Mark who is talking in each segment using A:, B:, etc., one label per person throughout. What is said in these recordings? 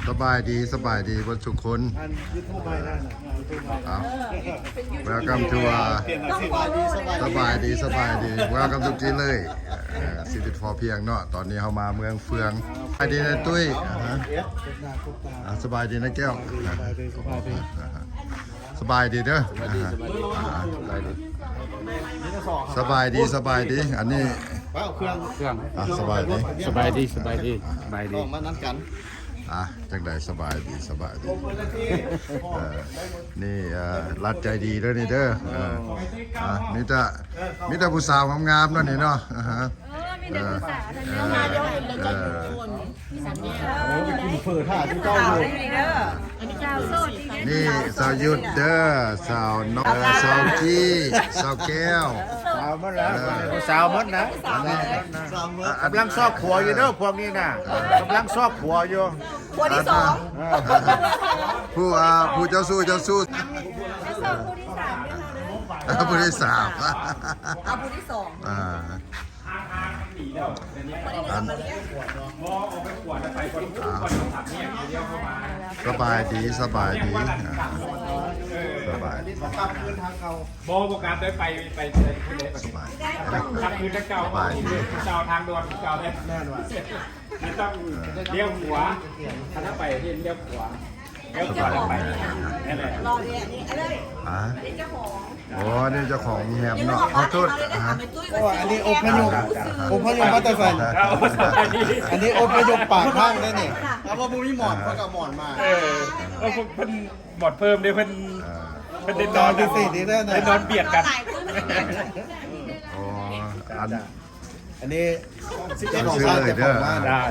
A: สบายดีบนสุขคน
B: อันยูทูบไปได้นะยูทูบไป
A: ครับ Welcome to สบายดี Welcome to จีเลยสิริพอเพียงเนาะตอนนี้เขามาเมืองเฟืองสบายดีนะตุ้ยสบายดีนะแก้วสบายดีเด้อสบายดีอันนี้
B: ว้าวเครื่อง
A: สบายดี
B: ต้องมานั้นกัน
A: จังใดสบายดีนี่รัดใจดีเด้อนี่เด้อมีแต่ผู้สาวงามๆเนาะนี่เนาะ
C: มีแต่ภาษาแต่เนื้อมาเยอะเลยมีสัญญา
B: โอ้ยกินเปิดท่าที่เจ้าอยู่
C: เจ้าโซด
A: นี่สาวยุดเด้อสาวน้องสาวกี้สาวแก้ว
D: สาวมันแล้วสาวมันนะกำลังซอกผัวอยู่เด้อพวกนี้นะกำลังซอกผัวอยู่
C: คนที่สอง
A: ผู้เจ้าสู้
C: จะสอบผู้ที่สาม
A: ผู้ที่สาม
C: เอาผู้ที่สอง
A: สบายดี
B: กลับคืนทางเก่า
E: โบโอกาสได้ไปคนเดียว
A: สบาย
E: ขับคืนเก่าเก่าทางด่วนเก่าได้
B: แน่นว่ะ
E: ไม่ต้องเลี้ยวหัวถ้าไปที่เลี้ยวหัวแล้วไปนั่นแหละ
C: รอเนี่ยนี่อะไรเจ้าของ
A: โอ้นี่เจ้าของแฮมเนาะขอโทษ
B: โอ้อันนี้อพยพมาแต่ใส่อันนี้อพยพปากข้างได้เนี่ยเอาว่าบุ้มีหมอนเขากับหมอนมา
E: เพิ่นหมดเพิ่มด้วยเพิ่นได้นอนได้นอนเบียดกัน
A: อ๋อ
B: อันนี้
A: เจ้าชื่อเลยเด้อ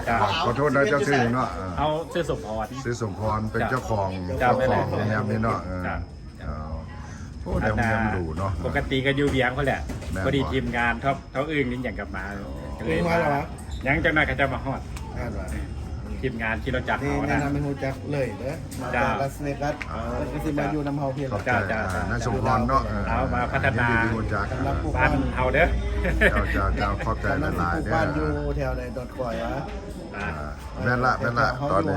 E: จ้า
A: ขอโทษนะเจ้าชื่อเนาะ
E: เอาชื่อสมพร
A: ซื้อสมพรเป็นเจ้าของแฮมนี่เนาะโอ้เดี๋ยวแฮมดูเนาะ
E: ปกติก็อยู่เบียงเขาแหละพอดีทีมงานเขาอึ้งนี่อย่างกับมาเลยยังจังหน่อยเขาจะมาฮอดทีมงานที่เราจัด
B: นี่
E: เขา
B: แนะ
E: นะ
B: นำเป็นฮูจักเลยเด้อมาจากรัสเนกัสก็สิมาอยู่นำเฮาเพียง
A: ขอบใจนายสมพรเนาะ
E: เอามาพัฒนา
A: ดีจาก
E: บ้านเฮาเด้อ
A: เจ้าขอบใจหลายๆเด้อ
B: บ้านอยู่แถวในดอนก่อยวะ
A: แม่นละตอนนี้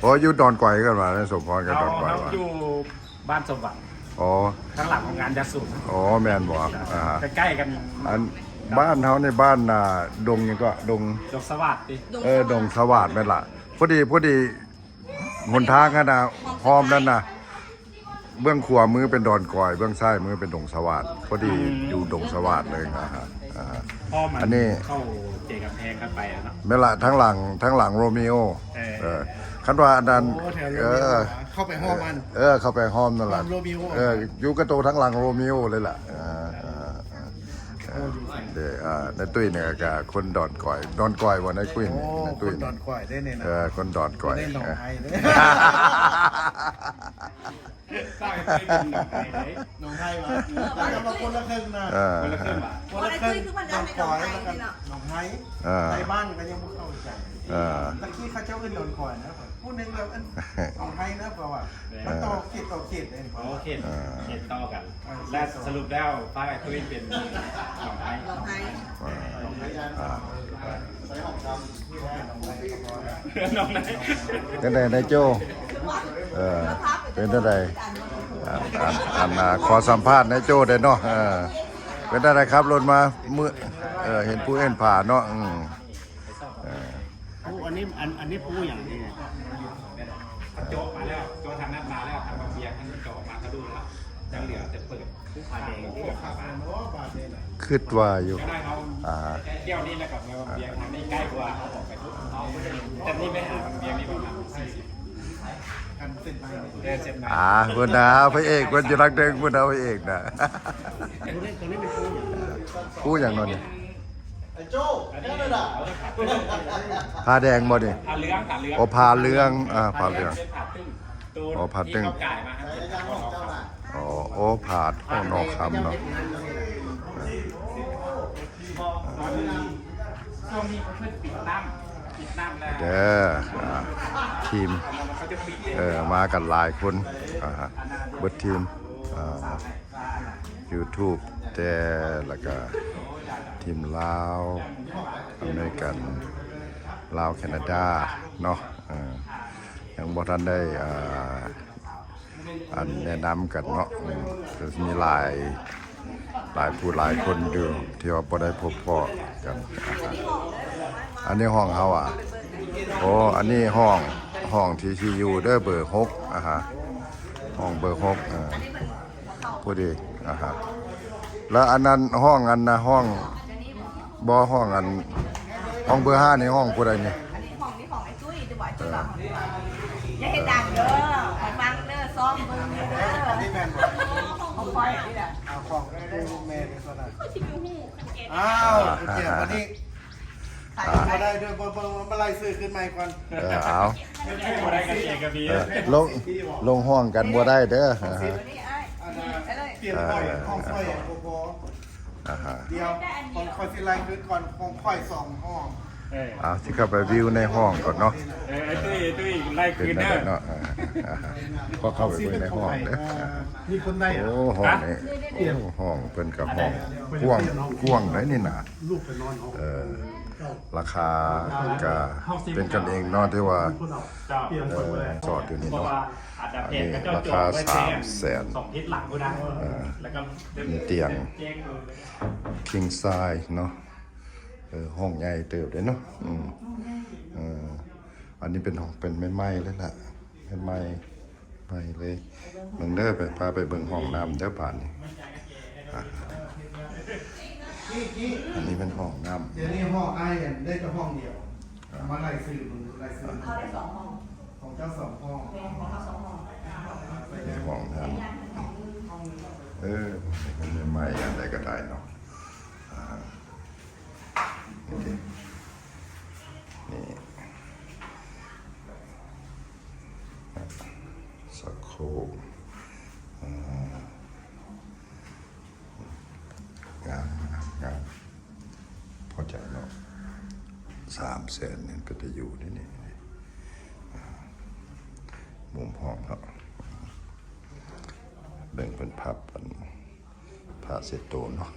A: โอ้อยู่ดอนก่อยกันมาเนี่ยสมพรกับดอนก่อย
E: เขา
A: ว่ะ
E: อยู่บ้านสวัสดิ์
A: อ๋อ
E: ข้างหลังของงานยาสูบ
A: อ๋อแม่นบ่
E: ใกล้ๆกัน
A: อันบ้านเฮาในบ้านดงยังก็ดง
E: ดอกสวัสดิ์ดิ
A: ดงสวัสดิ์แม่นล่ะพอดีหนทางกันพร้อมนั่นน่ะเบื้องขวามือเป็นดอนก่อยเบื้องซ้ายมือเป็นดงสวัสดิ์พอดีอยู่ดงสวัสดิ์เลย
E: พ่อมัน
A: อันนี้
E: เข้าเจกำแพงกันไปเนาะ
A: แม่นล่ะทั้งหลังโรมิโอคันว่าอันนั้น
B: เข้าไปห้องมัน
A: เข้าไปห้อมนั่นแหละ
B: โรมิโอ
A: อยู่กระโตทั้งหลังโรมิโอเลยล่ะเดี๋ยวในตุ้ยเนี่ยกับคนดอนก่อยวันในกุ้ย
B: โอ้
A: ใน
B: ค
A: ตุ้ย
B: นดอนก่อยได้เนี่ยนะ
A: คนดอนก่อย
B: ได้หนองไห้เด้
E: สร้างให้เป็นหนังไทยไหน
B: หนองไห้วะแต่กำลังคนละครึ่งนะ
E: คนละครึ่งบาท
B: คนละครึ่งดอนก่อยแล้วกันหนองไห้ในบ้านก็ยังไม่เข้าใจตะกี้เขาเจ้าอื่นดอนก่อยนะผู้นึงแบบหนองไห้นะเพราะว่ามันต่อขีดเอง
E: โอเคเขียนต่อกัน และสรุปแล้วภาคไอ้ตุ้ยเป็นหนองไทย
B: ใส่หอมดำที่ว่าหนองไห้
E: หนองไหน
A: เป็นไงนายโจเป็นอะไรขอสัมภาษณ์นายโจได้เนาะเป็นอะไรครับรถมาเมื่อเห็นผู้เอ็นผ่าเนาะ
D: อันนี้ปูอย่างนี้
E: โจมาแล้วโจทางนั้นมาแล้วทางบางเบียร์ทางโจมาก็ดูแล้วยังเหลือแต่เปิดผู้พาแดงที่กับพาบาน
A: คิดว่าอยู่
E: ก็ได้เขาเที่ยวนี้แล้วกับบางเบียร์ทางนี้ใกล้กว่าเขาออกไปทุกเอาแต่นี่ไม่หาบางเบียร์นี่ประมาณ40
B: กันเส้นไป
E: เดินเสร็จมา
A: คุณนะพระเอกคุณจะรักเด้งคุณนะพระเอกนะผู้อย่างนั้นนี่
B: ไอ้โจ้แค่นั้นแหละ
A: ผ้าแดงบ่นี่
E: ผ่าเลื้องผ่าเลื้อง
A: โอ้ผ้าเลื้องผ้าเลื้อง
E: อ๋อผ่าตึ้งก่ายมาครับ
A: โอ้ผาดนอกคำเนาะ
E: ช่วงนี้เขาเพิ่งปิดน้ำแล้ว
A: เด้อทีมมากันหลายคนเบิดทีมYouTube แต่แล้วก็ทีมลาวอเมริกันลาวแคนาดาเนาะ ยังบ่ทันได้อันแนะนำกันเนาะก็มีหลายผู้หลายคนอยู่ที่ว่าบ่ได้พบพ่อกันอันนี้ห้องเฮาโอ้อันนี้ห้องที่อยู่เด้อเบอร์6ห้องเบอร์6ผู้ดีแล้วอันนั้นห้องอันนะห้องบ่ห้องอันห้องเบอร์5นี่ห้องผู้ใดนี่
C: อันนี้ของไอ้ตุ้ยจะบอกไอ้ตุ้ยบอกอย่าให้ดังเด้อให้ฟังเด้อซ้อมเบิ่งเด้อ
B: นี่แม่น
C: ของคอยนี่แหละ
B: เอาของลูกแม่ในโซนอ้าวคุณเจียบวันนี้มาได้ด้วยมาไล่ซื้อขึ้นมาก่อน
A: เอา
E: บ่ได้กันเองก็มี
A: ลงห้องกันบ่ได้เด้อ
C: นี่ไอ้ไปเลย
B: เปลี่ยนค่อยห้องค่อยโบเดียวของคอยสิไล่ขึ้นก่อนของค่อย2ห้อง
A: เอาสิเข้าไปวิวในห้องก่อนเนาะ
E: ไอ้ตุ้ยไล่
A: เป็น
E: คืน
A: ได้
E: เด้อ
A: เนาะก็เข้าไปเบิ่งในห้องเด้อ
B: มีคนใน
A: โอ้ห้องนี่ห้องเพิ่นกับห้องกว้างเลยนี่น่ะราคาก็เป็นกันเองเนาะที่ว่าจอดอยู่นี่
E: เพราะ
A: เนาะ
E: ว่าอาจจะเพจก็
A: รา
E: จ
A: คา
E: อดไว้แค่
A: 300,000
E: 2ทิศหลังกูนะแล้วก็
A: มีเตียง
E: แจ้งเลย
A: king size เนาะห้องใหญ่เติบเลยเนาะอันนี้เป็นห้องเป็นไม้ๆเลยล่ะเป็นไม้เลยเบิ่งเด้อไปพาไปเบิ่งห้องน้ำเด้อป่านนี้อันนี้เป็นห้องน้ำ
B: เดี๋ยวนี้ห้องไอ้ได้แต่ห้องเดียวมาไล่ซื้อไล่ซื้อ
C: เข้าได้2ห้อง
B: ของเจ้า2ห้อง
C: ของเขา2ห้อง
A: ในห้องน้ำเป็นไม้ๆอย่างใดก็ได้เนาะนี่สักโครกงามพอใจเนาะ300,000นี่ก็จะอยู่นี่มุมห้องเนาะแบ่งเป็นพับผ้าเช็ดตัวเนาะ